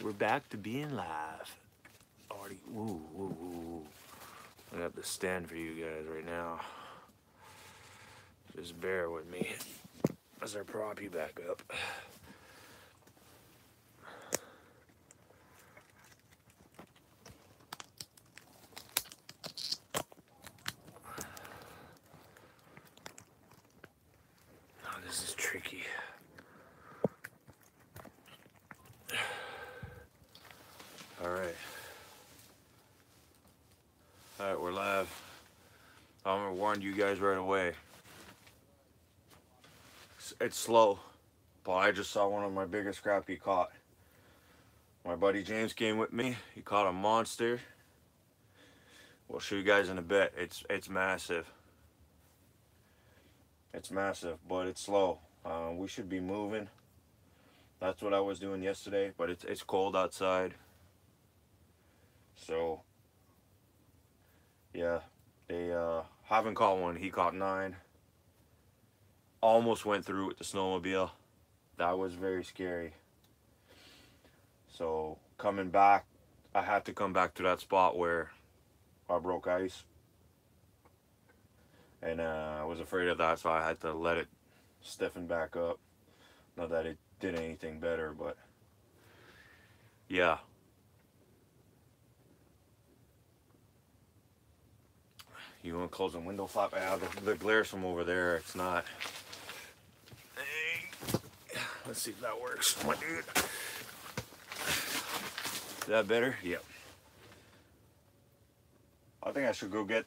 We're back to being live. Already, woo, woo, woo, woo. I got the stand for you guys right now. Just bear with me as I prop you back up. Oh, this is tricky. Alright, we're live. I'm gonna warn you guys right away. It's slow, but I just saw one of my biggest crappie caught. My buddy James came with me. He caught a monster. We'll show you guys in a bit. It's massive. It's massive, but it's slow. We should be moving. That's what I was doing yesterday, but it's cold outside. So yeah, they haven't caught one. He caught 9. Almost went through with the snowmobile. That was very scary. So coming back, I had to come back to that spot where I broke ice, and I was afraid of that, so I had to let it stiffen back up. Not that it did anything better, but yeah. You want to close the window flap? Yeah, the glare's from over there. It's not. Let's see if that works, my dude. Is that better? Yep. I think I should go get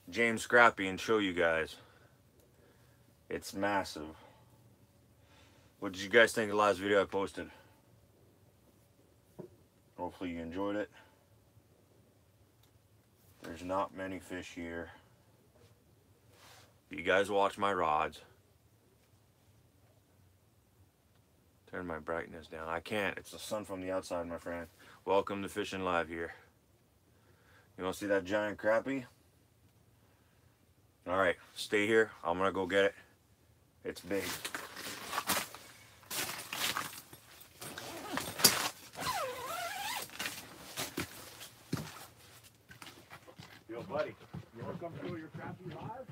James Crappie and show you guys. It's massive. What did you guys think of the last video I posted? Hopefully you enjoyed it. There's not many fish here. You guys watch my rods. Turn my brightness down. I can't. It's the sun from the outside, my friend. Welcome to Fishing Live here. You want to see that giant crappie? Alright, stay here. I'm going to go get it. It's big. Yo, buddy, you want to come show your crappie live?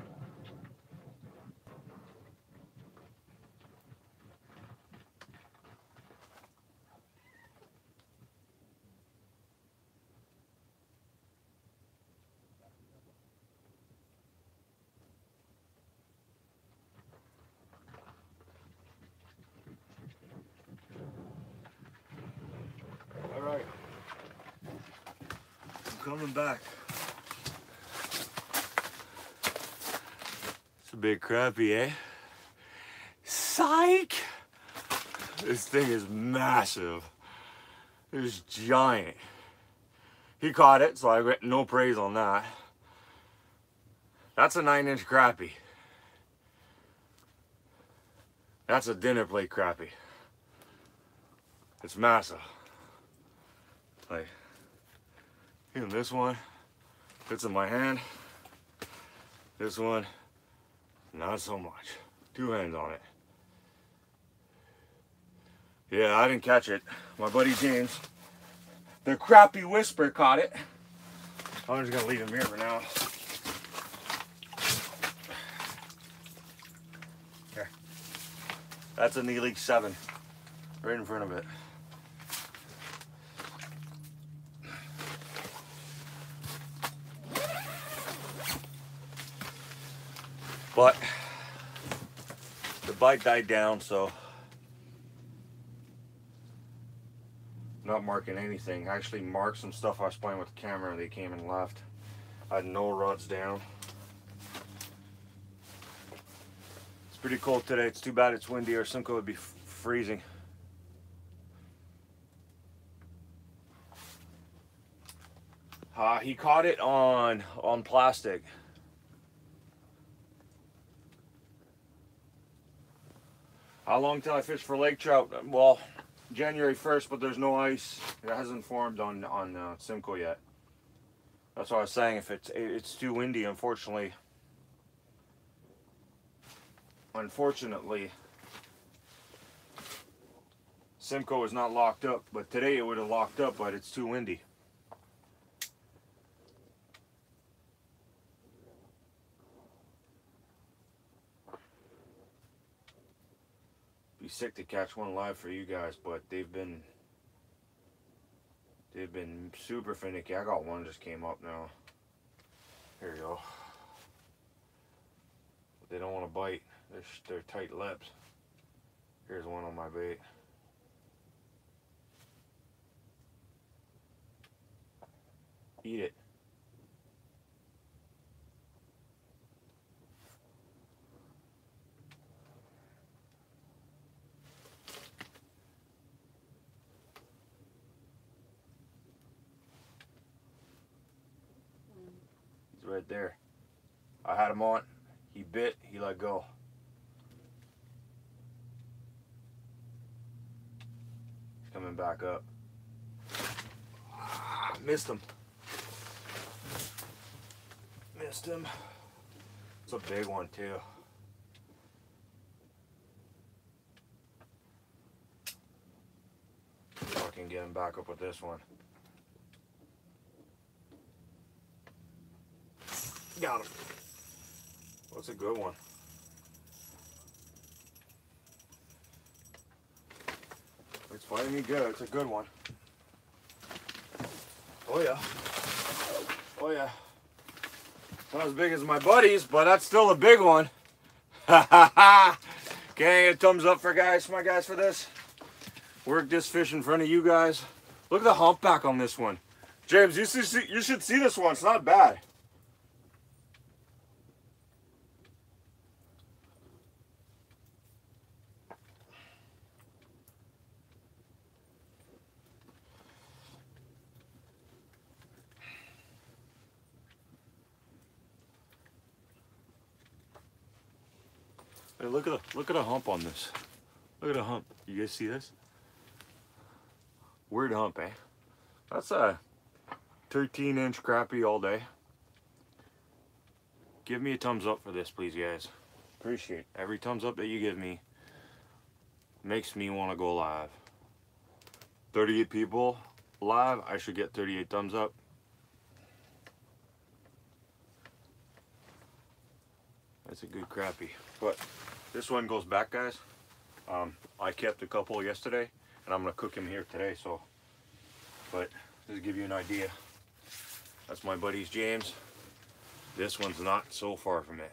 Alright. I'm coming back. It's a big crappie, eh? Psych! This thing is massive. It's giant. He caught it, so I get no praise on that. That's a 9-inch crappie. That's a dinner plate crappie. It's massive. Like, even this one fits in my hand. This one, not so much. 2 hands on it. Yeah, I didn't catch it. My buddy James, the Crappie Whisper, caught it. I'm just gonna leave him here for now. Here. That's a knee leak 7, right in front of it. But the bite died down, so I'm not marking anything. I actually marked some stuff I was playing with the camera and they came and left. I had no rods down. It's pretty cold today. It's too bad it's windy or Simcoe would be freezing. He caught it on plastic. How long till I fish for lake trout? Well, January 1st, but there's no ice. It hasn't formed on Simcoe yet. That's what I was saying. If it's too windy, unfortunately, Simcoe is not locked up, but today it would have locked up, but it's too windy. Be sick to catch one live for you guys, but they've been super finicky. I got one just came up now. Here you go. But they don't want to bite. They're tight lips. Here's one on my bait. Eat it. He's right there. I had him on. He bit. He let go. He's coming back up. Missed him. Missed him. It's a big one too. I can get him back up with this one. Got him. What's a good one? It's fighting me good. It's a good one. Oh yeah. Oh yeah. Not as big as my buddies, but that's still a big one. Ha ha ha! Can I get a thumbs up for my guys for this? Work this fish in front of you guys. Look at the humpback on this one. James, you should see this one. It's not bad. Hey, look at a hump on this. Look at a hump. You guys see this? Weird hump, eh? That's a 13-inch crappie all day. Give me a thumbs up for this, please, guys. Appreciate every thumbs up that you give me. Makes me want to go live. 38 people live. I should get 38 thumbs up. That's a good crappie. But this one goes back, guys. I kept a couple yesterday, and I'm gonna cook him here today. So, but just to give you an idea, that's my buddy's James. This one's not so far from it.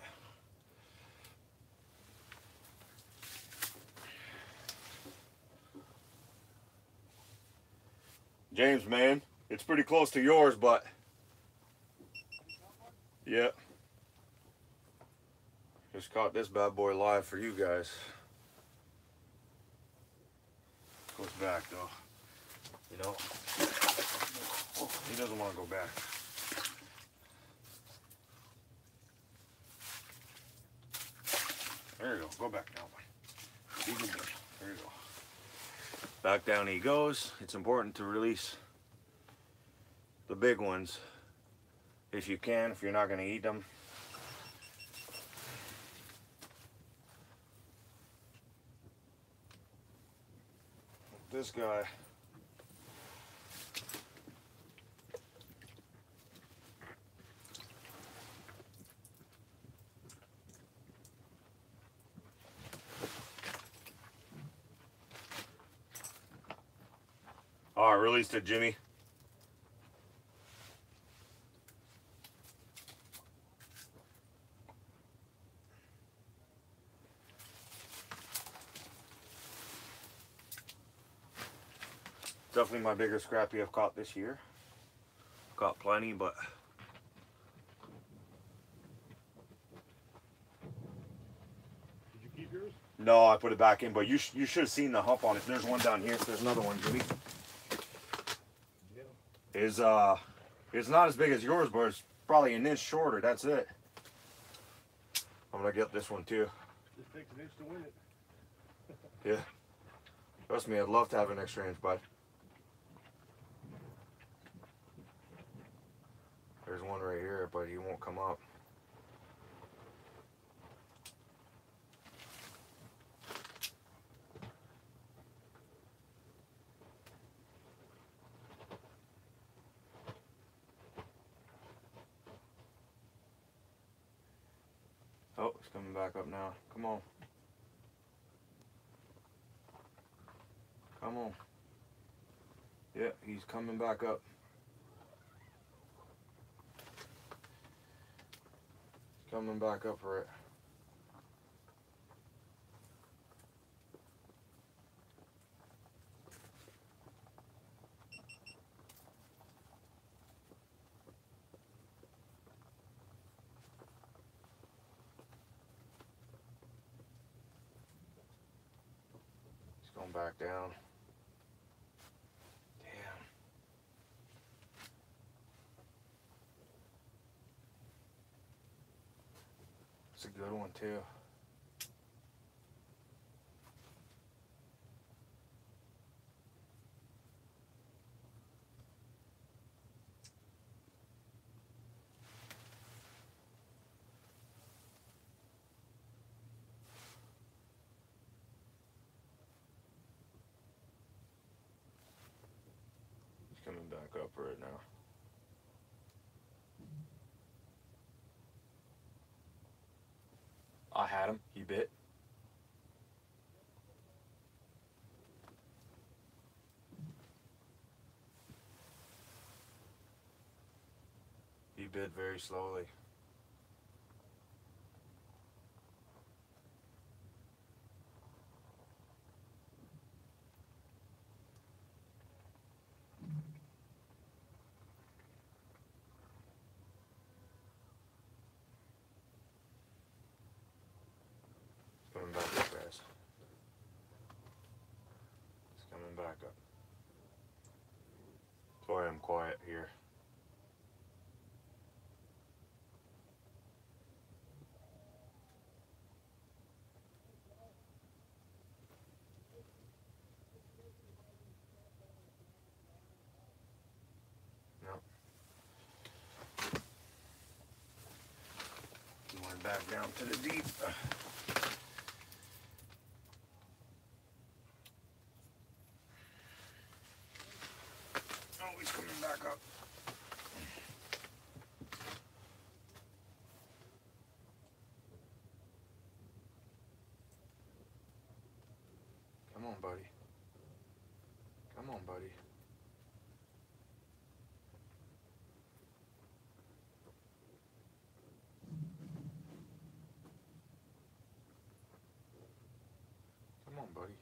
James, man, it's pretty close to yours, but yeah. Just caught this bad boy live for you guys. Goes back though, you know. Oh, he doesn't want to go back. There you go. Go back now. Be good boy. There you go. Back down he goes. It's important to release the big ones if you can, if you're not going to eat them. This guy. Oh, I released it, Jimmy. Definitely my biggest crappie I've caught this year. Caught plenty, but did you keep yours? No, I put it back in. But you should have seen the hump on it. There's one down here. So there's another one, Jimmy. Yeah. It's not as big as yours, but it's probably an inch shorter. That's it. I'm gonna get this one too. Just takes an inch to win it. Yeah. Trust me, I'd love to have an extra inch, bud. There's one right here, but he won't come up. coming back up now. Come on. Come on. Yeah, he's coming back up. He's coming back up for it. He's going back down. Damn. It's a good one too. He's coming back up right now. I had him. He bit. He bit very slowly. Coming back up, guys. It's coming back up. Sorry, I'm quiet here. No. He went back down to the deep. Oh, he's coming back up. Come on, buddy. Come on, buddy. Come on, buddy.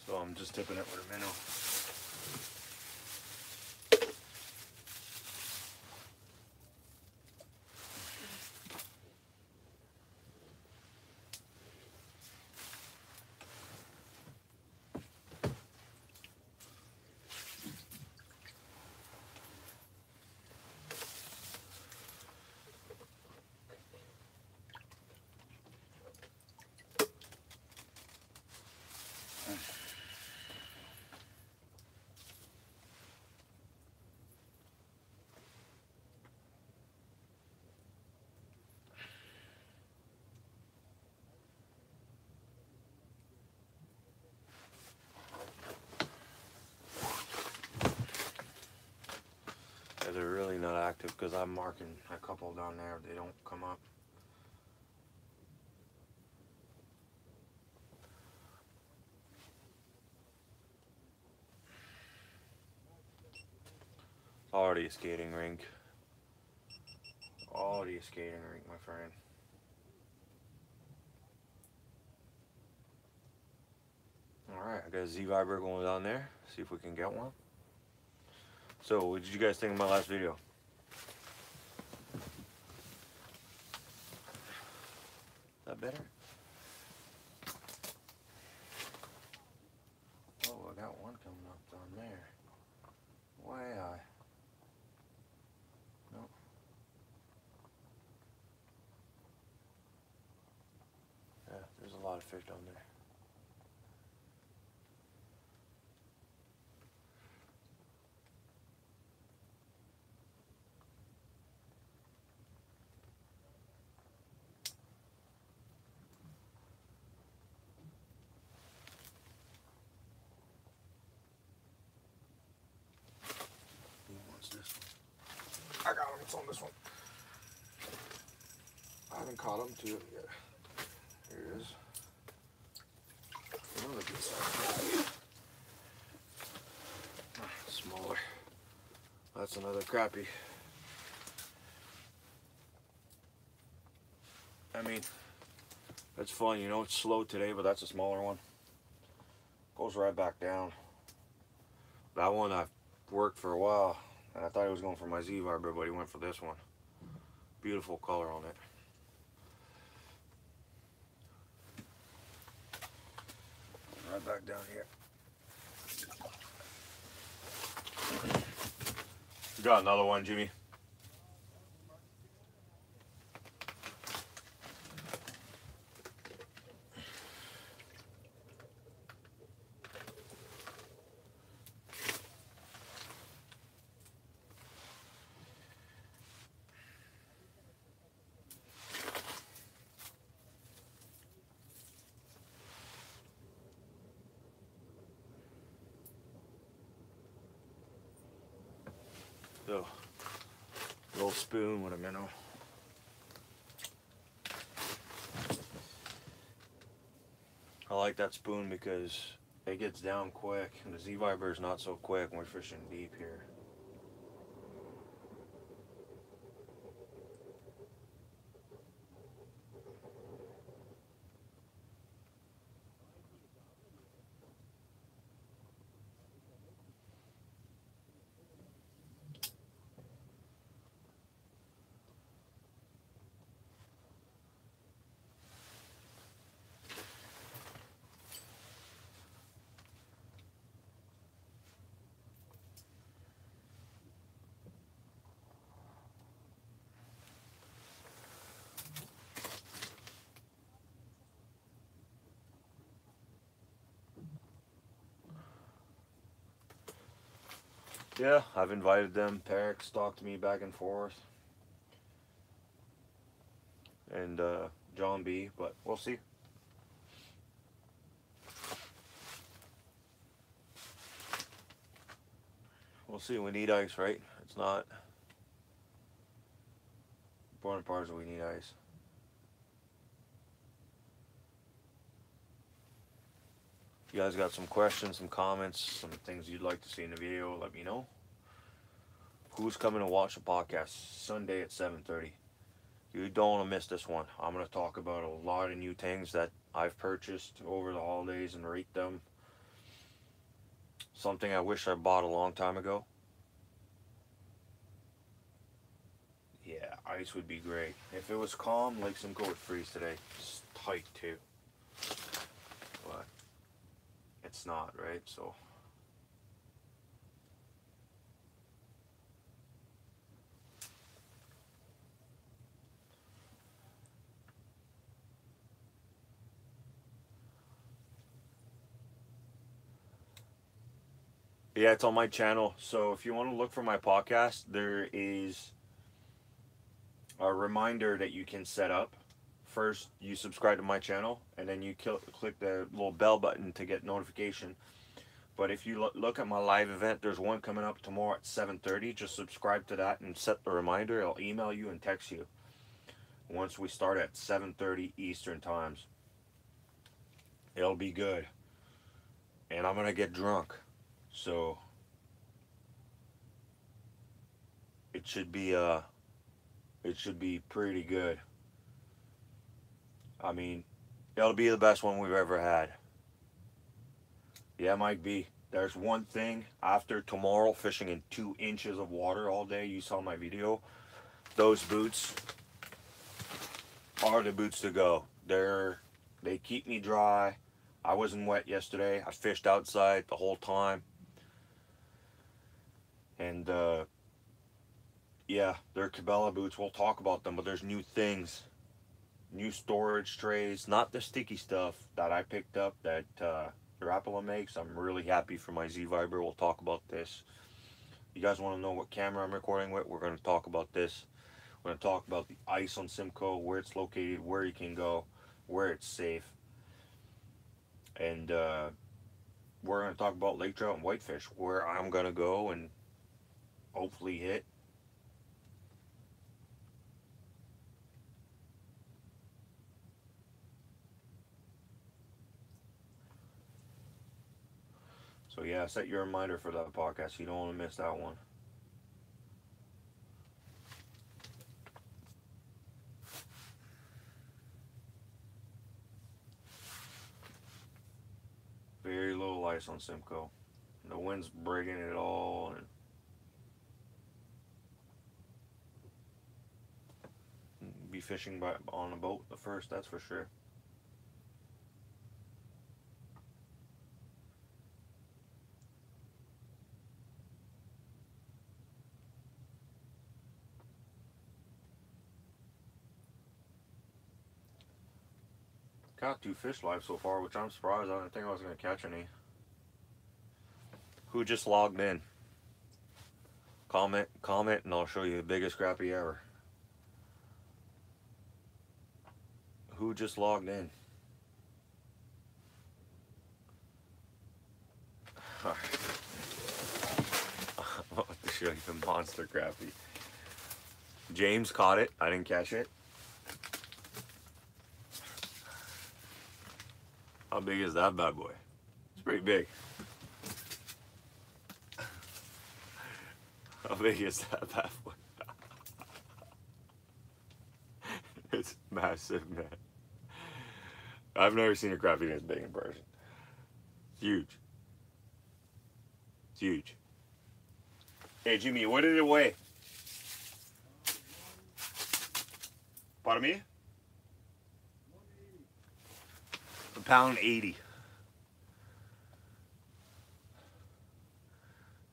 So I'm just tipping it with a minnow. Yeah, they're really not active because I'm marking a couple down there. They don't come up. Already a skating rink. Already a skating rink, my friend. Alright, I got a Z-Viber going down there. See if we can get one. So, what did you guys think of my last video? Is that better? Oh, I got one coming up down there. Way high. Nope. Yeah, there's a lot of fish down there. on this one. I haven't caught him to it yet. Here he is. Another good size. Smaller. That's another crappie. I mean, that's fun, you know, it's slow today, but that's a smaller one. Goes right back down. That one I've worked for a while, and I thought he was going for my Z-Viber, but he went for this one. Beautiful color on it. Right back down here. You got another one, Jimmy? So, little spoon with a minnow. I like that spoon because it gets down quick, and the Z-Viber is not so quick when we're fishing deep here. Yeah, I've invited them. Perix talked to me back and forth. And John B, but we'll see. We'll see. We need ice, right? It's not. Important part is we need ice. You guys got some questions, some comments, some things you'd like to see in the video, let me know. Who's coming to watch the podcast Sunday at 7:30? You don't want to miss this one. I'm going to talk about a lot of new things that I've purchased over the holidays and rate them. Something I wish I bought a long time ago. Yeah, ice would be great. If it was calm, Lake Simcoe would freeze today. It's tight too. But it's not, right? So yeah, it's on my channel. So if you want to look for my podcast, there is a reminder that you can set up. First, you subscribe to my channel, and then you click the little bell button to get notification. But if you look at my live event, there's one coming up tomorrow at 7:30. Just subscribe to that and set the reminder. I'll email you and text you once we start at 7:30 Eastern times. It'll be good. And I'm going to get drunk. So it should be pretty good. I mean, it'll be the best one we've ever had. Yeah, might be. There's one thing, after tomorrow fishing in 2 inches of water all day, you saw my video, those boots are the boots to go. They keep me dry. I wasn't wet yesterday. I fished outside the whole time. And yeah, they're Cabela boots. We'll talk about them, but there's new things. New storage trays, not the sticky stuff that I picked up that Rapala makes. I'm really happy for my Z-Viber. We'll talk about this. You guys want to know what camera I'm recording with? We're going to talk about this. We're going to talk about the ice on Simcoe, where it's located, where you can go, where it's safe. And we're going to talk about lake trout and whitefish, where I'm going to go and hopefully hit. So yeah, set your reminder for that podcast. You don't want to miss that one. Very little ice on Simcoe. The wind's breaking it all, and be fishing on a boat the first, that's for sure. Caught 2 fish live so far, which I'm surprised. I didn't think I was going to catch any. Who just logged in? Comment, and I'll show you the biggest crappie ever. Who just logged in? Alright. I'm about to show you the monster crappie. James caught it. I didn't catch it. How big is that bad boy? It's pretty big. How big is that bad boy? It's massive, man. I've never seen a crappie this big in person. It's huge. It's huge. Hey, Jimmy, what did it weigh? Pardon me? £1.80.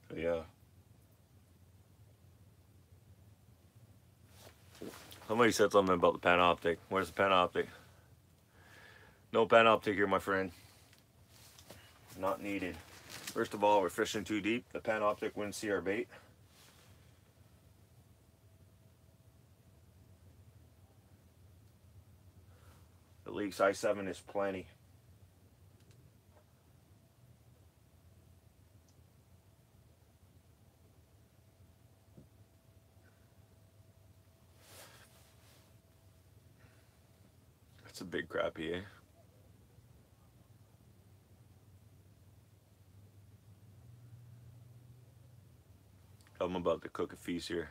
So, yeah. Somebody said something about the Panoptic. Where's the Panoptic? No Panoptic here, my friend. Not needed. First of all, we're fishing too deep. The Panoptic wouldn't see our bait. The Leak size 7 is plenty. That's a big crappie, eh? I'm about to cook a feast here.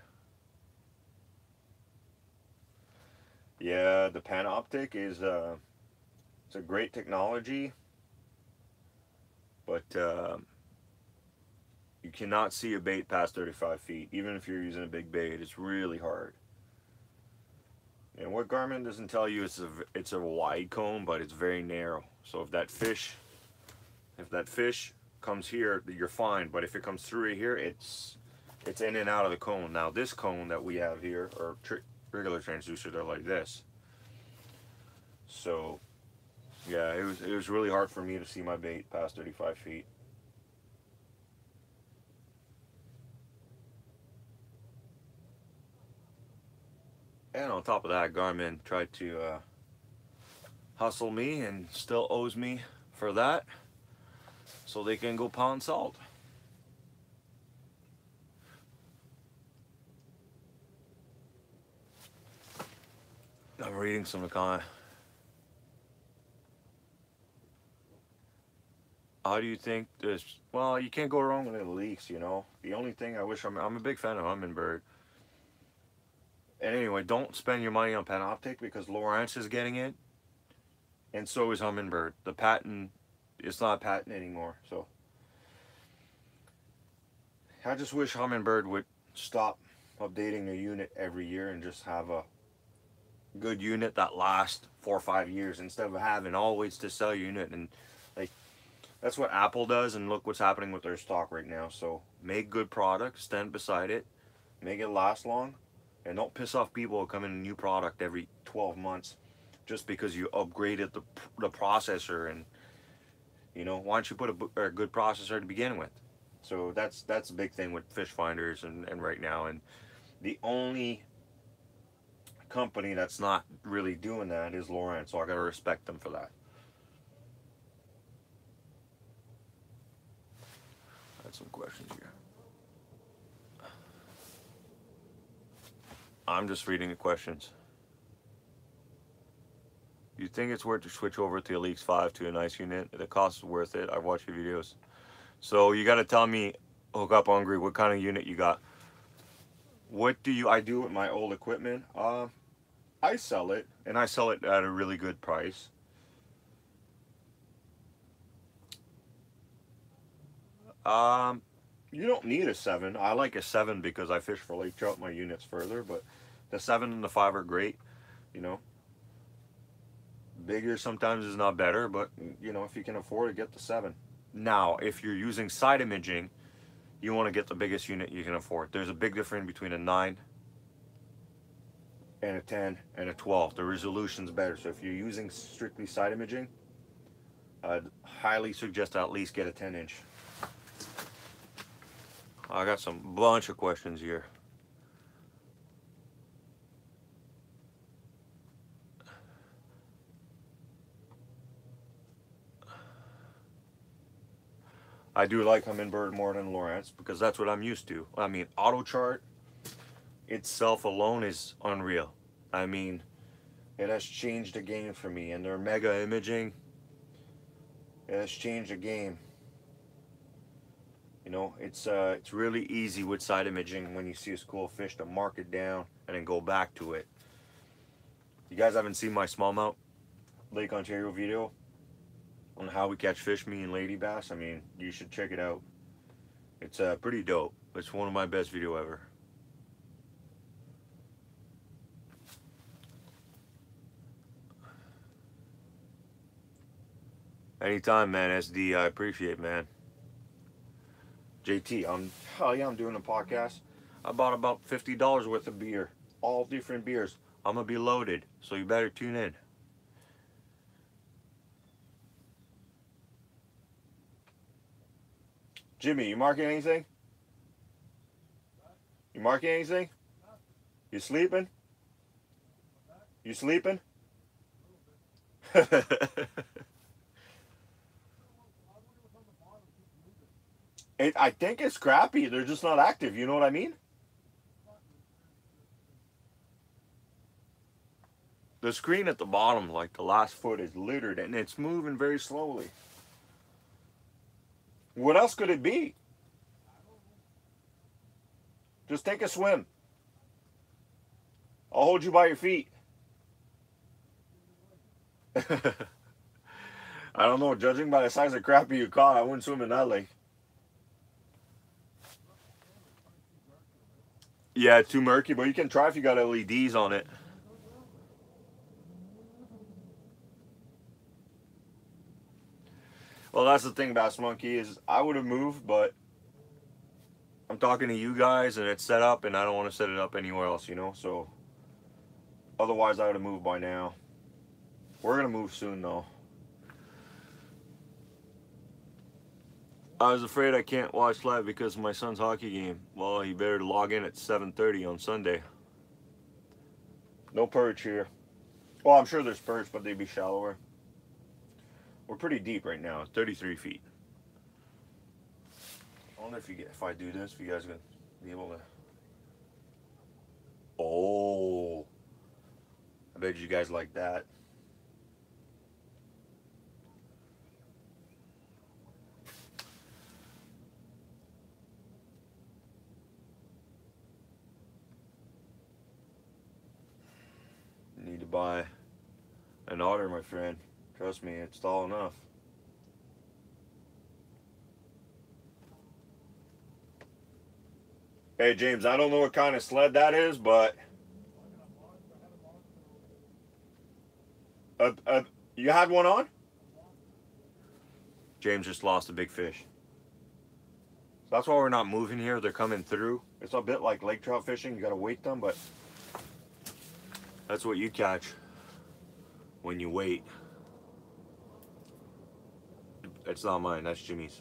Yeah, the Panoptic is it's a great technology, but you cannot see a bait past 35 feet, even if you're using a big bait. It's really hard. And what Garmin doesn't tell you, it's a wide cone, but it's very narrow. So if that fish comes here, you're fine. But if it comes through here, it's in and out of the cone. Now this cone that we have here, or regular transducer, they're like this. So yeah, it was really hard for me to see my bait past 35 feet. And on top of that, Garmin tried to hustle me and still owes me for that, so they can go pound salt. I'm reading some of the comment. How do you think this? Well, you can't go wrong with the leaks, you know. The only thing I wish, I'm a big fan of Humminbird. And anyway, don't spend your money on Panoptic because Lowrance is getting it, and so is Humminbird. The patent, it's not a patent anymore. So I just wish Humminbird would stop updating their unit every year and just have a good unit that lasts 4 or 5 years instead of having always to sell unit. And like, that's what Apple does, and look what's happening with their stock right now. So make good products, stand beside it, make it last long, and don't piss off people who come in a new product every 12 months just because you upgraded the processor. And you know, why don't you put a good processor to begin with? So that's a big thing with fish finders and right now. And the only company that's not really doing that is Lowrance, so I gotta respect them for that. I had some questions here. I'm just reading the questions. You think it's worth to switch over to the Elite 5 to a nice unit? The cost is worth it. I've watched your videos. So you got to tell me, Hook Up Hungry, what kind of unit you got. What do I do with my old equipment? I sell it, and I sell it at a really good price. You don't need a 7. I like a 7 because I fish for lake trout. My unit's further, but the 7 and the 5 are great. You know, bigger sometimes is not better, but you know, if you can afford it, get the 7. Now, if you're using side imaging, you want to get the biggest unit you can afford. There's a big difference between a 9 and a 10 and a 12. The resolution's better. So if you're using strictly side imaging, I'd highly suggest at least get a 10-inch. I got some bunch of questions here. I do like Humminbird more than Lowrance because that's what I'm used to. I mean, AutoChart itself alone is unreal. I mean, it has changed the game for me, and their mega imaging, it has changed the game. You know, it's really easy with side imaging when you see a school of fish to mark it down and then go back to it. You guys haven't seen my smallmouth Lake Ontario video on how we catch fish, me and lady bass? I mean, you should check it out. It's pretty dope. It's one of my best video ever. Anytime, man. SD, I appreciate, man. JT, hell yeah, I'm doing a podcast. I bought about $50 worth of beer, all different beers. I'm gonna be loaded, so you better tune in. Jimmy, you marking anything? You marking anything? You sleeping? You sleeping? I think it's crappy. They're just not active. You know what I mean? The screen at the bottom, like the last foot, is littered and it's moving very slowly. What else could it be? Just take a swim. I'll hold you by your feet. I don't know. Judging by the size of crappie you caught, I wouldn't swim in that lake. Yeah, too murky, but you can try if you got LEDs on it. Well, that's the thing, Bass Monkey, is I would have moved, but I'm talking to you guys and it's set up and I don't want to set it up anywhere else, you know? So, otherwise I would have moved by now. We're going to move soon, though. I was afraid I can't watch live because of my son's hockey game. Well, you better log in at 7:30 on Sunday. No perch here. Well, I'm sure there's perch, but they'd be shallower. We're pretty deep right now. It's 33 feet. I wonder if I do this, if you guys gonna be able to. Oh, I bet you guys like that. You need to buy an otter, my friend. Trust me, it's tall enough. Hey, James, I don't know what kind of sled that is, but you had one on? James just lost a big fish. That's why we're not moving here. They're coming through. It's a bit like lake trout fishing. You got to wait them, but that's what you catch when you wait. It's not mine. That's Jimmy's.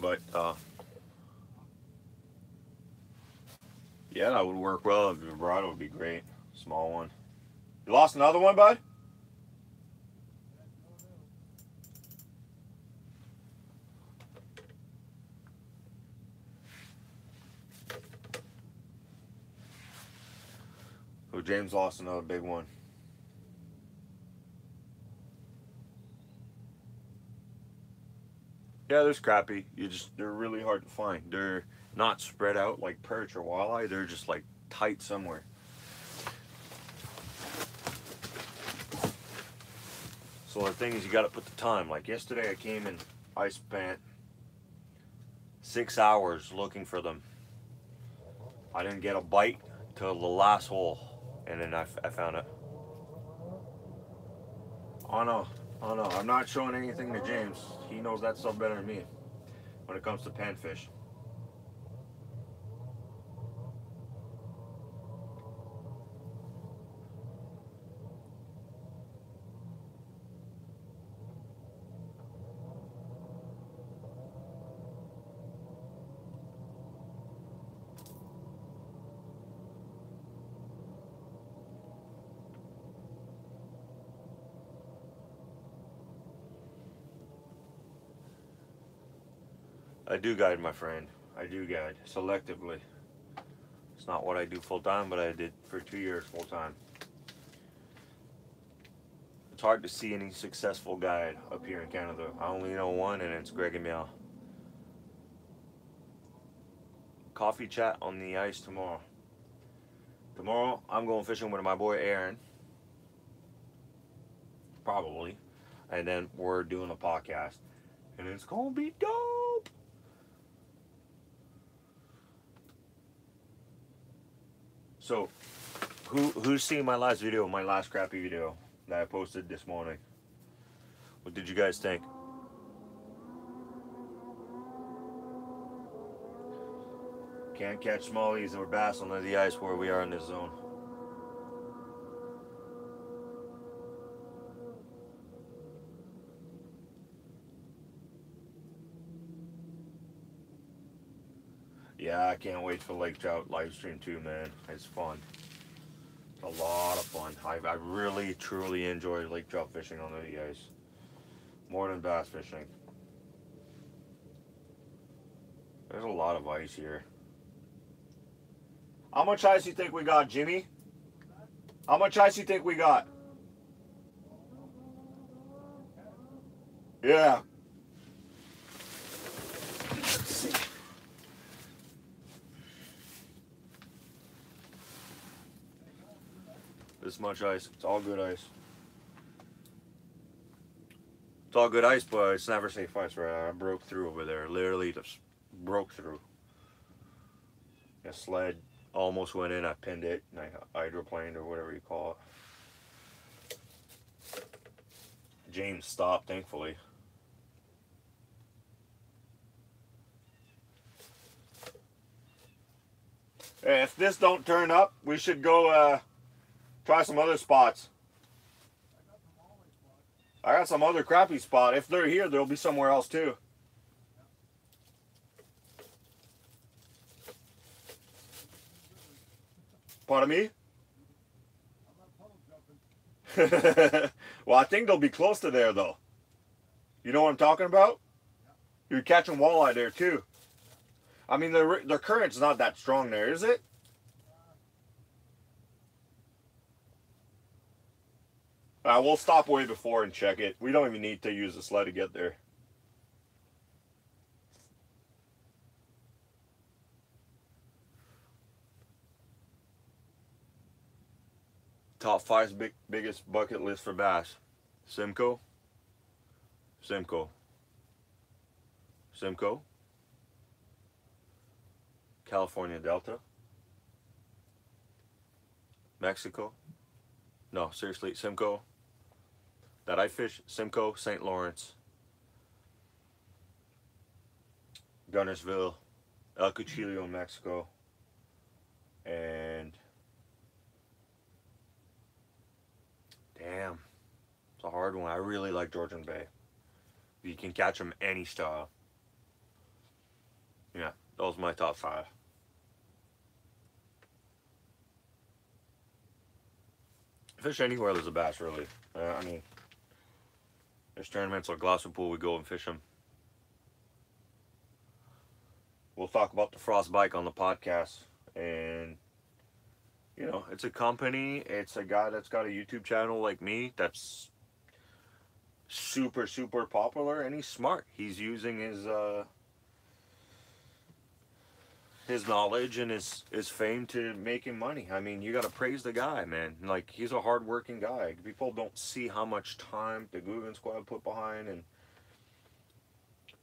But yeah, that would work well. A vibrato would be great. Small one. You lost another one, bud? Oh, James lost another big one. Yeah, there's crappie. They're really hard to find. They're not spread out like perch or walleye. They're just like tight somewhere. So the thing is, you got to put the time. Like yesterday, I came and I spent 6 hours looking for them. I didn't get a bite till the last hole, and then I found it. Oh no, oh no, I'm not showing anything to James. He knows that stuff better than me when it comes to panfish. I do guide, my friend. I do guide selectively. It's not what I do full time, but I did for 2 years full time. It's hard to see any successful guide up here in Canada. I only know one, and it's Greg and Meow. Coffee chat on the ice tomorrow. Tomorrow, I'm going fishing with my boy Aaron. Probably. And then we're doing a podcast. And it's going to be dope. So, who's seen my last video, my last crappie video that I posted this morning? What did you guys think? Can't catch smallies or bass under the ice where we are in this zone. Yeah, I can't wait for Lake Trout live stream too, man. It's fun. It's a lot of fun. I really, truly enjoy lake trout fishing under the ice. More than bass fishing. There's a lot of ice here. How much ice you think we got, Jimmy? How much ice you think we got? Yeah. Let's see. This much ice. It's all good ice. It's all good ice, but it's never safe ice, right? I broke through over there. Literally just broke through. A sled almost went in. I pinned it, and I hydroplaned or whatever you call it. James stopped, thankfully. Hey, if this don't turn up, we should go try some other spots. I got some other crappie spot. If they're here, there'll be somewhere else too. Pardon me? Well, I think they'll be close to there though. You know what I'm talking about? You're catching walleye there too. I mean, the current's not that strong there, is it? We'll stop way before and check it. We don't even need to use the sled to get there. Top 5 biggest bucket list for bass. Simcoe. Simcoe. Simcoe. California Delta. Mexico. No, seriously, Simcoe. That I fish, Simcoe, St. Lawrence, Gunnersville, El Cuchillo, Mexico, and damn, it's a hard one. I really like Georgian Bay. You can catch them any style. Yeah, those are my top 5. Fish anywhere there's a bass, really. I mean, there's tournaments like Gloucester Pool, we go and fish them. We'll talk about the Frost Bike on the podcast. And, you know, it's a company, it's a guy that's got a YouTube channel like me that's super, super popular, and he's smart. He's using his knowledge and his fame to make him money. I mean, you gotta praise the guy, man. Like, he's a hard-working guy. People don't see how much time the Guggen Squad put behind and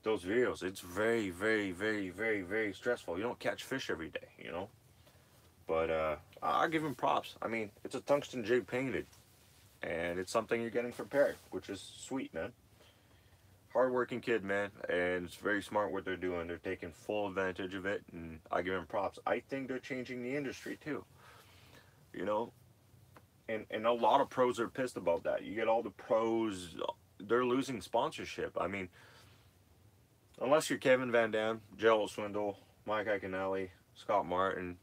those videos. It's very, very, very, very, very stressful. You don't catch fish every day, you know. But I give him props. I mean, it's a tungsten jig painted, and it's something you're getting prepared, which is sweet, man. Hard-working kid, man, and it's very smart what they're doing. They're taking full advantage of it, and I give them props. I think they're changing the industry too, you know. And a lot of pros are pissed about that. You get all the pros, they're losing sponsorship. I mean, unless you're Kevin Van Dam, Jello Swindle, Mike Iaconelli, Scott Martin,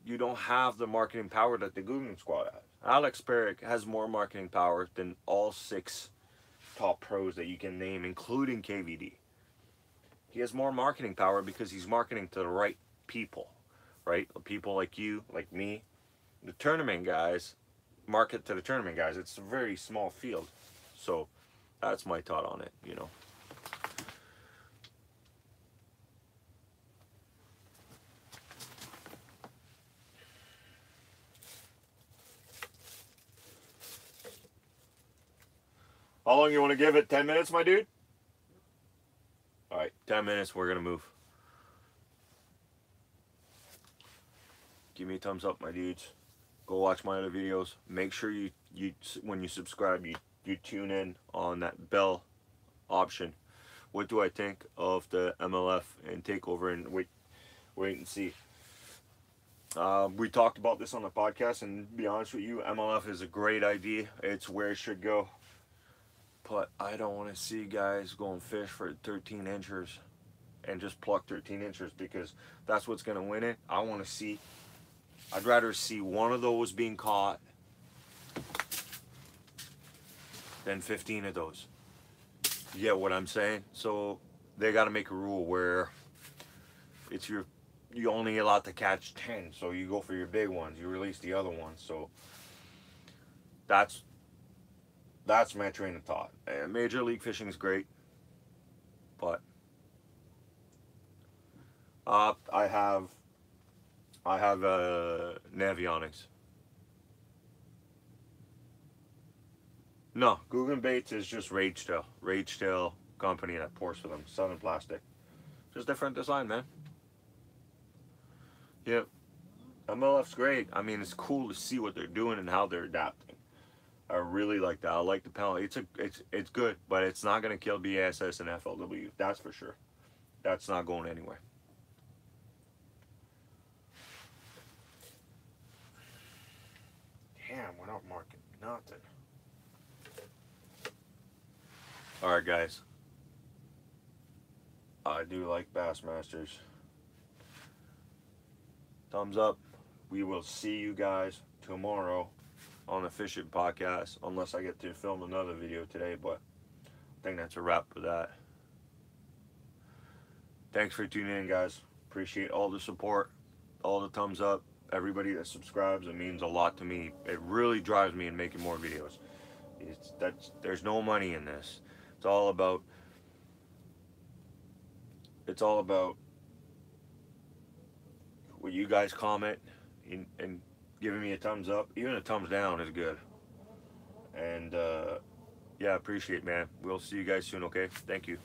you don't have the marketing power that the Guggen Squad has. Alex Perrick has more marketing power than all 6 top pros that you can name, including KVD. He has more marketing power because he's marketing to the right people, right? People like you, like me. The tournament guys market to the tournament guys. It's a very small field. So that's my thought on it, you know. How long you want to give it? 10 minutes, my dude? All right, 10 minutes, we're going to move. Give me a thumbs up, my dudes. Go watch my other videos. Make sure you when you subscribe, you tune in on that bell option. What do I think of the MLF and takeover, and wait and see. We talked about this on the podcast, and to be honest with you, MLF is a great idea. It's where it should go. But I don't want to see guys going fish for 13 inchers and just pluck 13 inchers, because that's what's going to win it. I'd rather see one of those being caught than 15 of those. You get what I'm saying? So they got to make a rule where it's you only allowed to catch 10. So you go for your big ones. You release the other ones. So that's my train of thought. And Major League Fishing is great, but I have Navionics. No, Guggen Baits is just Rage Tail company that pours for them. Southern Plastic. Just different design, man. Yep. MLF's great. I mean, it's cool to see what they're doing and how they're adapting. I really like that. I like the penalty. It's good, but it's not gonna kill BASS and FLW. That's for sure. That's not going anywhere. Damn, we're not marking nothing. All right, guys. I do like Bassmasters. Thumbs up. We will see you guys tomorrow on the Fish It podcast, unless I get to film another video today, but I think that's a wrap for that. Thanks for tuning in, guys. Appreciate all the support, all the thumbs up, everybody that subscribes. It means a lot to me. It really drives me in making more videos. There's no money in this. It's all about what you guys comment and giving me a thumbs up. Even a thumbs down is good. And yeah, appreciate it, man. We'll see you guys soon, okay? Thank you.